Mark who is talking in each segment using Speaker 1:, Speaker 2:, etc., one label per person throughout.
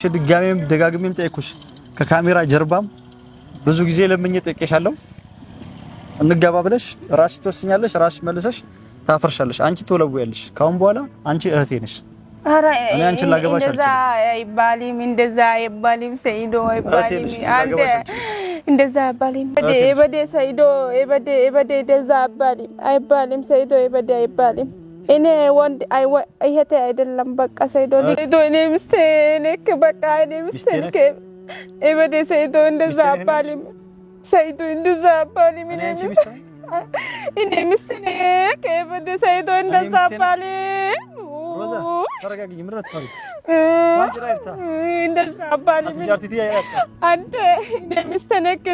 Speaker 1: ድጋሜም ደጋግሜም ጠይቁሽ ከካሜራ ጀርባም ብዙ ጊዜ ለምኜ ጠይቄሻለሁ። እንጋባ ብለሽ ራስሽ ተወስኛለሽ፣ ራስሽ መልሰሽ ታፈርሻለሽ። አንቺ ተወለውያለሽ። ካሁን በኋላ አንቺ እህቴ ነሽ።
Speaker 2: አረ
Speaker 1: እኔ አንቺን ላገባሽ
Speaker 2: አልችልም። እንደዛ አይባልም ሰይዶ አይባልም። አንተ እንደዛ አይባልም። ኤበዴ ሰይዶ ኤበዴ እንደዛ አይባልም ሰይዶ ኤበዴ አይባልም። እኔ ወንድ አይሄተ አይደለም በቃ ሰይዶ እኔ ሚስቴ ነክ በቃ እኔ ሚስቴ ነክ ኤበዴ ሰይዶ እንደዛ አይባልም። ሰይዶ እንደዛ አይባልም። እኔ ሚስቴ ነክ ኤበዴ ሰይዶ እንደዛ አይባልም። ሮዛ ተረጋጊ። ምንድነው ታሪ ማጅራይታ እንደዛ አይባልም። አንተ እኔ ሚስቴ ነክ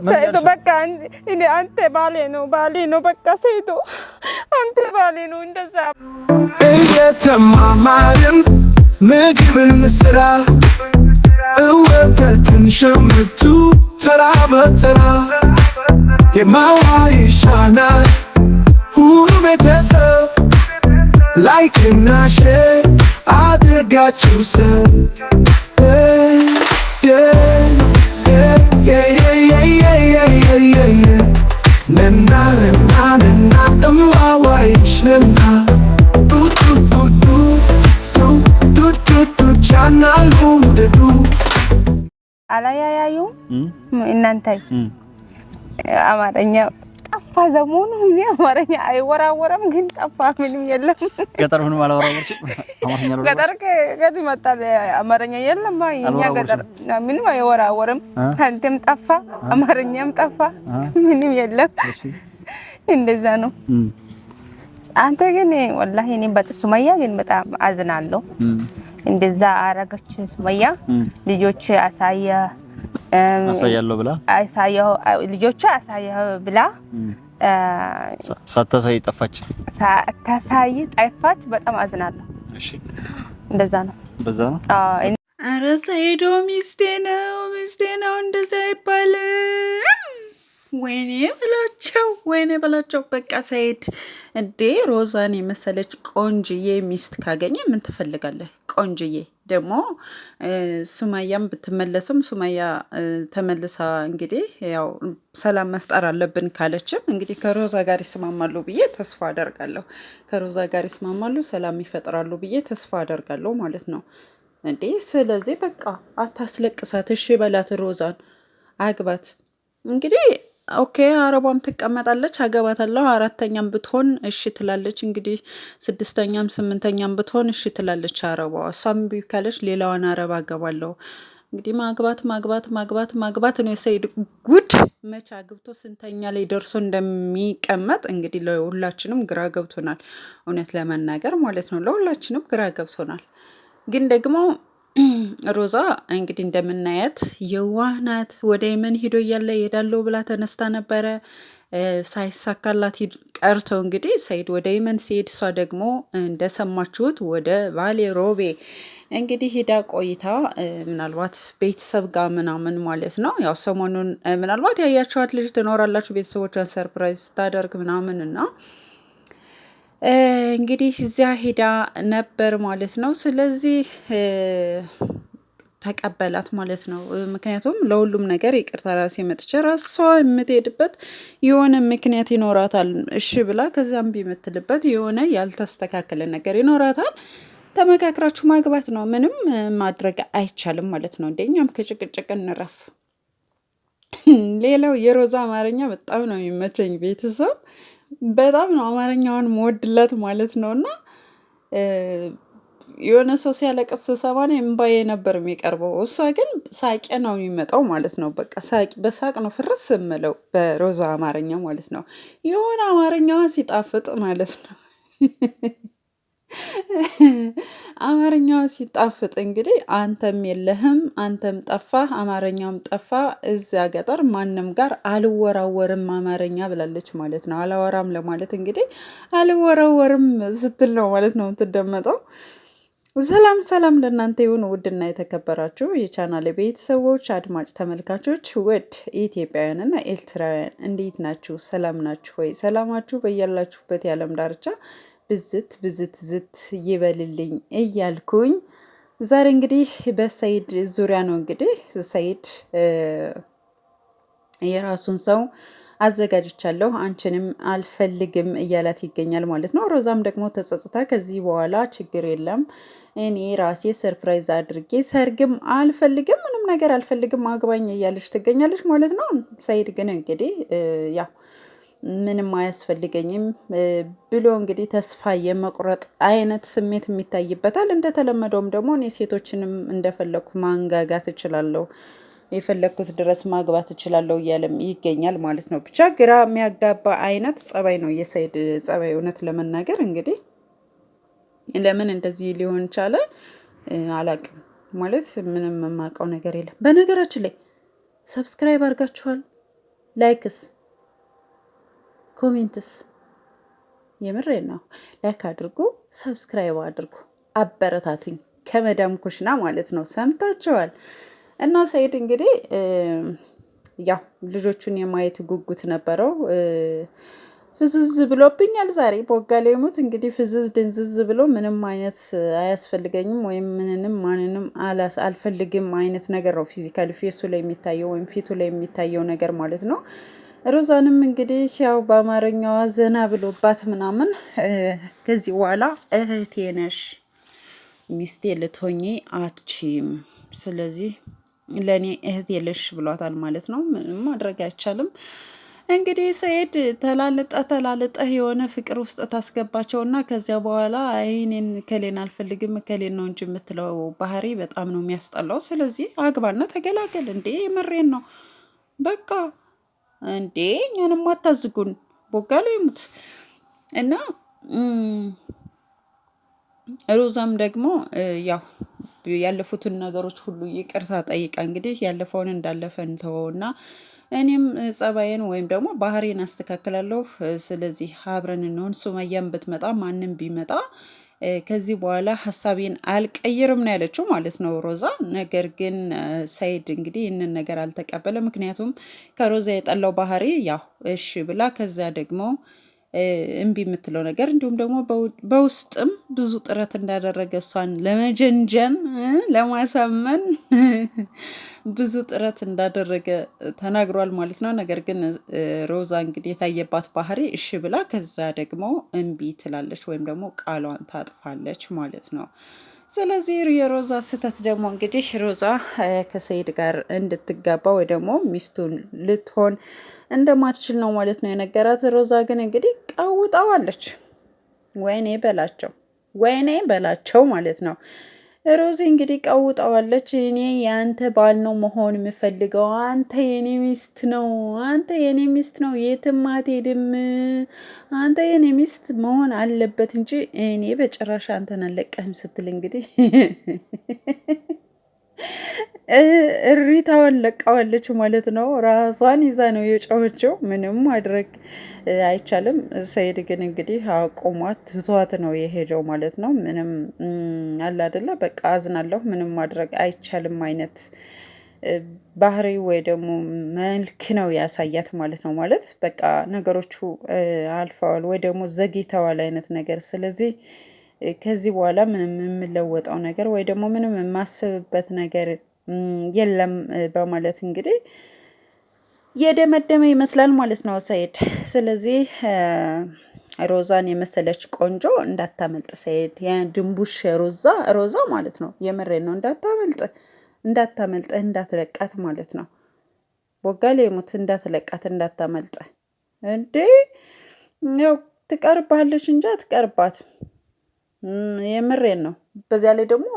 Speaker 2: ሰይዶ በቃ እኔ አንተ ባሌ ነው በቃ ሰይዶ አንተ ባሌ ነው እንደዛ እየተማማርን ምግብን ስራ እወተትን ሸምቱ ተራ በተራ የማዋይሻናል ሁሉ ቤተሰብ ላይክና ሼር አድርጋችሁ ሰብ አላያያዩ እናንተ አማርኛ ጠፋ ዘመኑ እኔ አማርኛ አይወራወረም ግን ጠፋ ምንም የለም
Speaker 1: ገጠር ምን ማላወራወርሽ አማርኛ ነው
Speaker 2: ገጠር ከዚህ መጣ አማርኛ የለም እኛ ገጠር ምንም አይወራወርም አንተም ጠፋ አማርኛም ጠፋ ምንም የለም እንደዛ ነው አንተ ግን ወላሂ እኔ ሱመያ ግን በጣም አዝናለሁ እንደዛ አረጋች ሱመያ ልጆች
Speaker 1: አሳያለሁ ብላ
Speaker 2: ልጆች አሳያው ብላ
Speaker 1: ሳታሳይ ጠፋች
Speaker 2: በጣም አዝናለሁ
Speaker 1: እሺ
Speaker 2: እንደዛ ነው
Speaker 1: በዛ ነው
Speaker 3: አረ ሰይዶ ሚስቴ ነው እንደዛ አይባልም ወይኔ በላቸው በቃ ሰይድ እንዴ ሮዛን የመሰለች ቆንጅዬ ሚስት ካገኘ ምን ትፈልጋለህ ቆንጅዬ ደግሞ ሱመያም ብትመለስም ሱመያ ተመልሳ እንግዲህ ያው ሰላም መፍጠር አለብን ካለችም እንግዲህ ከሮዛ ጋር ይስማማሉ ብዬ ተስፋ አደርጋለሁ ከሮዛ ጋር ይስማማሉ ሰላም ይፈጥራሉ ብዬ ተስፋ አደርጋለሁ ማለት ነው እንዴ ስለዚህ በቃ አታስለቅሳት እሺ በላት ሮዛን አግባት እንግዲህ ኦኬ አረባም ትቀመጣለች አገባታለሁ አራተኛም ብትሆን እሺ ትላለች እንግዲህ ስድስተኛም ስምንተኛም ብትሆን እሺ ትላለች አረባ እሷም ቢካለች ሌላዋን አረባ አገባለሁ እንግዲህ ማግባት ነው የሰይድ ጉድ መቻ አግብቶ ስንተኛ ላይ ደርሶ እንደሚቀመጥ እንግዲህ ለሁላችንም ግራ ገብቶናል እውነት ለመናገር ማለት ነው ለሁላችንም ግራ ገብቶናል ግን ደግሞ ሮዛ እንግዲህ እንደምናያት የዋህናት ወደ የመን ሄዶ ይሄዳለው ብላ ተነስታ ነበረ ሳይሳካላት ቀርቶ እንግዲህ ሰይድ ወደ የመን ሲሄድ እሷ ደግሞ እንደሰማችሁት ወደ ባሌ ሮቤ እንግዲህ ሄዳ ቆይታ ምናልባት ቤተሰብ ጋር ምናምን ማለት ነው ያው ሰሞኑን ምናልባት ያያችኋት ልጅ ትኖራላችሁ ቤተሰቦቿን ሰርፕራይዝ ታደርግ ምናምን እና እንግዲህ እዚያ ሄዳ ነበር ማለት ነው ስለዚህ ተቀበላት ማለት ነው ምክንያቱም ለሁሉም ነገር ይቅርታ ራሴ መጥቼ ራሷ የምትሄድበት የሆነ ምክንያት ይኖራታል እሺ ብላ ከዛም ቢመትልበት የሆነ ያልተስተካከለ ነገር ይኖራታል ተመካክራችሁ ማግባት ነው ምንም ማድረግ አይቻልም ማለት ነው እንደኛም ከጭቅጭቅ እንረፍ ሌላው የሮዛ አማርኛ በጣም ነው የሚመቸኝ ቤተሰብ በጣም ነው አማርኛውን መወድላት ማለት ነውና የሆነ ሰው ሲያለቅስ ሰማኔ እምባዬ ነበር የሚቀርበው እሷ ግን ሳቄ ነው የሚመጣው ማለት ነው በቃ በሳቅ ነው ፍርስ የምለው በሮዛ አማርኛ ማለት ነው የሆነ አማርኛዋ ሲጣፍጥ ማለት ነው አማርኛው ሲጣፍጥ እንግዲህ አንተም የለህም አንተም ጠፋህ አማርኛውም ጠፋ እዚያ ገጠር ማንንም ጋር አልወራወርም አማርኛ ብላለች ማለት ነው አላወራም ለማለት እንግዲህ አልወራወርም ስትል ነው ማለት ነው ተደመጠው ሰላም ለእናንተ ይሁን ውድና የተከበራችሁ የቻናሌ ቤተሰቦች አድማጭ ተመልካቾች ውድ ኢትዮጵያውያንና ኤርትራውያን እንዴት ናችሁ ሰላም ናችሁ ወይ ሰላማችሁ በያላችሁበት የዓለም ዳርቻ ብዝት ይበልልኝ እያልኩኝ ዛሬ እንግዲህ በሰይድ ዙሪያ ነው። እንግዲህ ሰይድ የራሱን ሰው አዘጋጅቻለሁ አንቺንም አልፈልግም እያላት ይገኛል ማለት ነው። ሮዛም ደግሞ ተጸጽታ ከዚህ በኋላ ችግር የለም እኔ ራሴ ሰርፕራይዝ አድርጌ ሰርግም አልፈልግም ምንም ነገር አልፈልግም አግባኝ እያለች ትገኛለች ማለት ነው። ሰይድ ግን እንግዲህ ያው ምንም አያስፈልገኝም ብሎ እንግዲህ ተስፋ የመቁረጥ አይነት ስሜት የሚታይበታል። እንደተለመደውም ደግሞ እኔ ሴቶችንም እንደፈለኩ ማንጋጋት እችላለሁ የፈለግኩት ድረስ ማግባት እችላለሁ እያለም ይገኛል ማለት ነው። ብቻ ግራ የሚያጋባ አይነት ጸባይ ነው የሰይድ ጸባይ። እውነት ለመናገር እንግዲህ ለምን እንደዚህ ሊሆን ቻለ አላቅም። ማለት ምንም የማውቀው ነገር የለም። በነገራችን ላይ ሰብስክራይብ አድርጋችኋል? ላይክስ ኮሜንትስ? የምሬን ነው። ላይክ አድርጉ፣ ሰብስክራይብ አድርጉ፣ አበረታቱኝ ከመዳም ኩሽና ማለት ነው። ሰምታችኋል። እና ሰይድ እንግዲህ ያው ልጆቹን የማየት ጉጉት ነበረው። ፍዝዝ ብሎብኛል ዛሬ ቦጋሌ ሙት እንግዲህ ፍዝዝ ድንዝዝ ብሎ ምንም አይነት አያስፈልገኝም ወይም ምንንም ማንንም አልፈልግም አይነት ነገር ነው ፊዚካሊ ፌሱ ላይ የሚታየው ወይም ፊቱ ላይ የሚታየው ነገር ማለት ነው። ሮዛንም እንግዲህ ያው በአማርኛዋ ዘና ብሎባት ምናምን ከዚህ በኋላ እህቴ ነሽ ሚስቴ ልትሆኚ አትችም፣ ስለዚህ ለእኔ እህት የለሽ ብሏታል ማለት ነው። ምንም ማድረግ አይቻልም። እንግዲህ ሰይድ ተላልጠህ የሆነ ፍቅር ውስጥ ታስገባቸውና ከዚያ በኋላ እኔን ከሌን አልፈልግም ከሌን ነው እንጂ የምትለው ባህሪ በጣም ነው የሚያስጠላው። ስለዚህ አግባና ተገላገል እንዴ! የምሬን ነው በቃ እንዴ! እኛንም አታዝጉን ቦጋለ ይሙት እና ሮዛም ደግሞ ያው ያለፉትን ነገሮች ሁሉ ይቅርታ ጠይቃ እንግዲህ ያለፈውን እንዳለፈ እንተወውና እኔም ጸባይን ወይም ደግሞ ባህሪን አስተካክላለሁ። ስለዚህ አብረን እንሆን። ሱመያም ብትመጣ ማንም ቢመጣ ከዚህ በኋላ ሀሳቤን አልቀይርም ነው ያለችው ማለት ነው ሮዛ። ነገር ግን ሰይድ እንግዲህ ይህንን ነገር አልተቀበለ። ምክንያቱም ከሮዛ የጠላው ባህሪ ያው እሺ ብላ ከዚያ ደግሞ እምቢ የምትለው ነገር እንዲሁም ደግሞ በውስጥም ብዙ ጥረት እንዳደረገ እሷን ለመጀንጀን ለማሳመን ብዙ ጥረት እንዳደረገ ተናግሯል ማለት ነው። ነገር ግን ሮዛ እንግዲህ የታየባት ባህሪ እሺ ብላ ከዛ ደግሞ እምቢ ትላለች ወይም ደግሞ ቃሏን ታጥፋለች ማለት ነው። ስለዚህ የሮዛ ስህተት ደግሞ እንግዲህ ሮዛ ከሰይድ ጋር እንድትጋባ ወይ ደግሞ ሚስቱን ልትሆን እንደማትችል ነው ማለት ነው የነገራት። ሮዛ ግን እንግዲህ ቀውጣዋለች። ወይኔ በላቸው ማለት ነው። ሮዚ እንግዲህ ቀውጣዋለች። እኔ የአንተ ባል ነው መሆን የምፈልገው፣ አንተ የኔ ሚስት ነው፣ የትም አትሄድም፣ አንተ የኔ ሚስት መሆን አለበት እንጂ እኔ በጭራሽ አንተን አልለቀህም ስትል እንግዲህ እሪታዋን ለቃዋለች ማለት ነው። ራሷን ይዛ ነው የጮኸችው። ምንም ማድረግ አይቻልም። ሰይድ ግን እንግዲህ አቁሟት ትቷት ነው የሄደው ማለት ነው። ምንም አለ አይደለ በቃ አዝናለሁ፣ ምንም ማድረግ አይቻልም አይነት ባህሪ ወይ ደግሞ መልክ ነው ያሳያት ማለት ነው። ማለት በቃ ነገሮቹ አልፈዋል ወይ ደግሞ ዘግይተዋል አይነት ነገር። ስለዚህ ከዚህ በኋላ ምንም የምለወጠው ነገር ወይ ደግሞ ምንም የማስብበት ነገር የለም በማለት እንግዲህ የደመደመ ይመስላል ማለት ነው ሰይድ። ስለዚህ ሮዛን የመሰለች ቆንጆ እንዳታመልጥ ሰይድ፣ የድንቡሽ ሮዛ ማለት ነው። የምሬን ነው። እንዳታመልጥ እንዳትለቃት ማለት ነው። ቦጋሌ ሙት እንዳትለቃት እንዳታመልጥ። እንዴ ያው ትቀርባለች እንጂ አትቀርባት። የምሬን ነው። በዚያ ላይ ደግሞ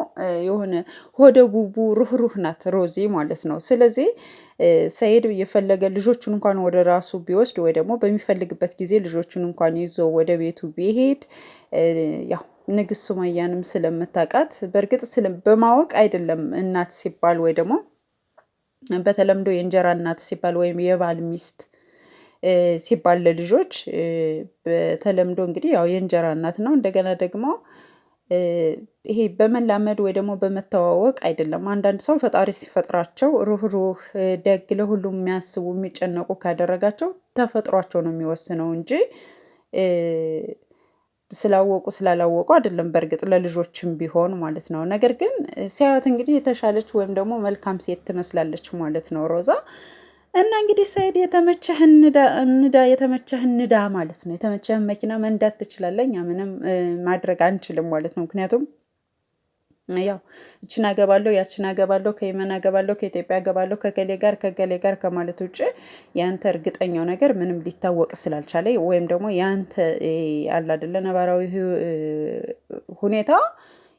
Speaker 3: የሆነ ሆደ ቡቡ ሩህሩህ ናት ሮዚ ማለት ነው። ስለዚህ ሰይድ የፈለገ ልጆቹን እንኳን ወደ ራሱ ቢወስድ ወይ ደግሞ በሚፈልግበት ጊዜ ልጆቹን እንኳን ይዞ ወደ ቤቱ ቢሄድ ያው ንግስት ሱመያንም ስለምታውቃት በእርግጥ በማወቅ አይደለም እናት ሲባል ወይ ደግሞ በተለምዶ የእንጀራ እናት ሲባል ወይም የባል ሚስት ሲባል ለልጆች በተለምዶ እንግዲህ ያው የእንጀራ እናት ነው። እንደገና ደግሞ ይሄ በመላመድ ወይ ደግሞ በመተዋወቅ አይደለም። አንዳንድ ሰው ፈጣሪ ሲፈጥራቸው ሩህሩህ፣ ደግ፣ ለሁሉም የሚያስቡ የሚጨነቁ ካደረጋቸው ተፈጥሯቸው ነው የሚወስነው እንጂ ስላወቁ ስላላወቁ አይደለም በእርግጥ ለልጆችም ቢሆን ማለት ነው። ነገር ግን ሲያዩት እንግዲህ የተሻለች ወይም ደግሞ መልካም ሴት ትመስላለች ማለት ነው ሮዛ። እና እንግዲህ ሰኢድ የተመቸህን ንዳ ማለት ነው። የተመቸህን መኪና መንዳት ትችላለህ፣ እኛ ምንም ማድረግ አንችልም ማለት ነው። ምክንያቱም ያው እችን አገባለሁ ያችን አገባለሁ ከየመን አገባለሁ ከኢትዮጵያ አገባለሁ ከገሌ ጋር ከማለት ውጭ ያንተ እርግጠኛው ነገር ምንም ሊታወቅ ስላልቻለ ወይም ደግሞ ያንተ አለ አይደለ ነባራዊ ሁኔታ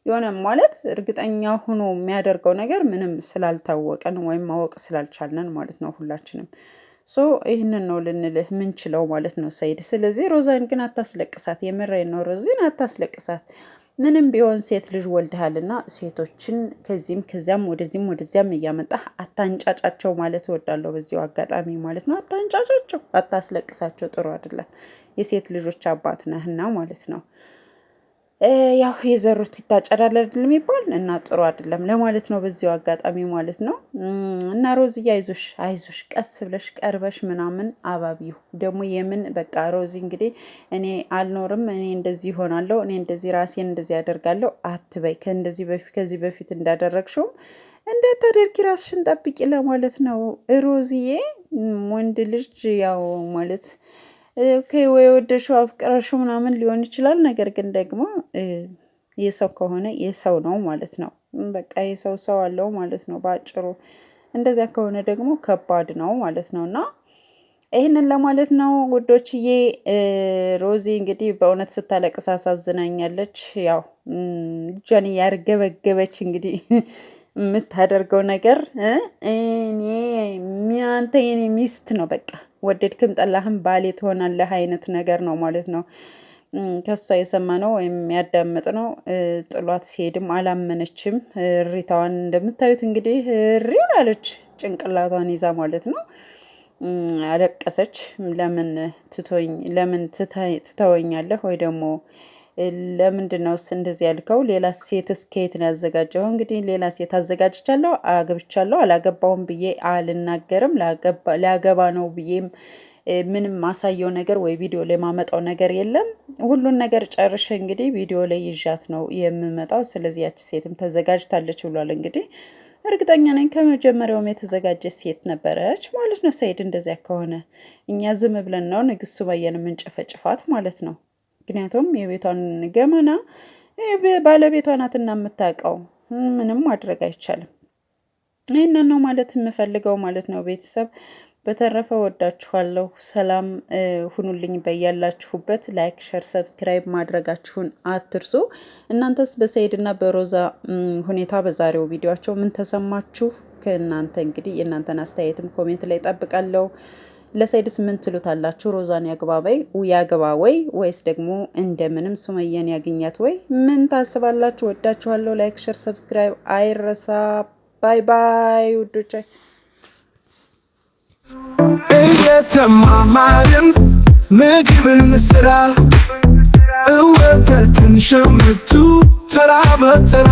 Speaker 3: የሆነ ማለት እርግጠኛ ሆኖ የሚያደርገው ነገር ምንም ስላልታወቀን ወይም ማወቅ ስላልቻልነን ማለት ነው ሁላችንም። ይህንን ነው ልንልህ ምንችለው ማለት ነው ሰኢድ። ስለዚህ ሮዛን ግን አታስለቅሳት፣ የምሬን ነው ሮዚን አታስለቅሳት። ምንም ቢሆን ሴት ልጅ ወልደሃልና ሴቶችን ከዚህም ከዚያም ወደዚያም እያመጣህ አታንጫጫቸው ማለት እወዳለሁ በዚሁ አጋጣሚ ማለት ነው። አታንጫጫቸው፣ አታስለቅሳቸው፣ ጥሩ አይደለም። የሴት ልጆች አባት ነህና ማለት ነው። ያው የዘሩት ይታጨዳል አይደል የሚባል እና ጥሩ አይደለም ለማለት ነው በዚሁ አጋጣሚ ማለት ነው። እና ሮዚ አይዞሽ ቀስ ብለሽ ቀርበሽ ምናምን አባቢው ደግሞ የምን በቃ ሮዚ እንግዲህ እኔ አልኖርም፣ እኔ እንደዚህ ይሆናለሁ፣ እኔ እንደዚህ ራሴን እንደዚህ ያደርጋለሁ አትበይ። ከዚህ በፊት እንዳደረግሽውም እንዳታደርጊ ራስሽን ጠብቂ ለማለት ነው ሮዚዬ። ወንድ ልጅ ያው ማለት ወይ ወደሽው አፍቅረሽው ምናምን ሊሆን ይችላል። ነገር ግን ደግሞ የሰው ከሆነ የሰው ነው ማለት ነው። በቃ የሰው አለው ማለት ነው ባጭሩ። እንደዚያ ከሆነ ደግሞ ከባድ ነው ማለት ነው። እና ይህንን ለማለት ነው ውዶችዬ። ሮዚ እንግዲህ በእውነት ስታለቅስ አሳዝናኛለች። ያው እጇን ያርገበገበች እንግዲህ የምታደርገው ነገር አንተ የኔ ሚስት ነው በቃ ወደድክም ጠላህም ባሌ ትሆናለህ አይነት ነገር ነው ማለት ነው። ከሷ የሰማነው ወይም ያዳመጥነው ጥሏት ሲሄድም አላመነችም። እሪታዋን እንደምታዩት እንግዲህ እሪን አለች ጭንቅላቷን ይዛ ማለት ነው። አለቀሰች። ለምን ትተወኛለህ ወይ ደግሞ ለምንድን ነው እንደዚህ ያልከው? ሌላ ሴት ከየት ነው ያዘጋጀው? እንግዲህ ሌላ ሴት አዘጋጅቻለሁ፣ አገብቻለሁ፣ አላገባውም ብዬ አልናገርም። ላገባ ነው ብዬም ምንም ማሳየው ነገር ወይ ቪዲዮ ላይ ማመጣው ነገር የለም። ሁሉን ነገር ጨርሼ እንግዲህ ቪዲዮ ላይ ይዣት ነው የምመጣው። ስለዚህ ያቺ ሴትም ተዘጋጅታለች ብሏል። እንግዲህ እርግጠኛ ነኝ ከመጀመሪያውም የተዘጋጀች ሴት ነበረች ማለት ነው። ሰኢድ እንደዚያ ከሆነ እኛ ዝም ብለን ነው ንግስት ሱመያን የምንጨፈጭፋት ማለት ነው። ምክንያቱም የቤቷን ገመና ባለቤቷ ናትና የምታውቀው፣ ምንም ማድረግ አይቻልም። ይህንን ነው ማለት የምፈልገው ማለት ነው ቤተሰብ። በተረፈ ወዳችኋለሁ። ሰላም ሁኑልኝ በያላችሁበት። ላይክ፣ ሸር፣ ሰብስክራይብ ማድረጋችሁን አትርሱ። እናንተስ በሰኢድና በሮዛ ሁኔታ በዛሬው ቪዲዮአቸው ምን ተሰማችሁ? ከእናንተ እንግዲህ የእናንተን አስተያየትም ኮሜንት ላይ ጠብቃለሁ። ለሰኢድስ ምን ትሉታላችሁ? ሮዛን ያግባ ወይ ወይስ ደግሞ እንደምንም ሱመያን ያገኛት ወይ? ምን ታስባላችሁ? ወዳችኋለሁ። ላይክ፣ ሸር፣ ሰብስክራይብ አይረሳ። ባይ ባይ ውዶቼ። እየተማማርን ምግብን ስራ እወተትን ሸምቱ ተራ በተራ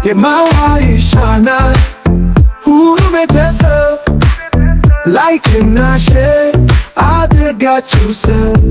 Speaker 3: የማዋ ይሻናል ሁሉ ቤተሰብ ላይክ እና ሼር አድርጋችሁ ሰብ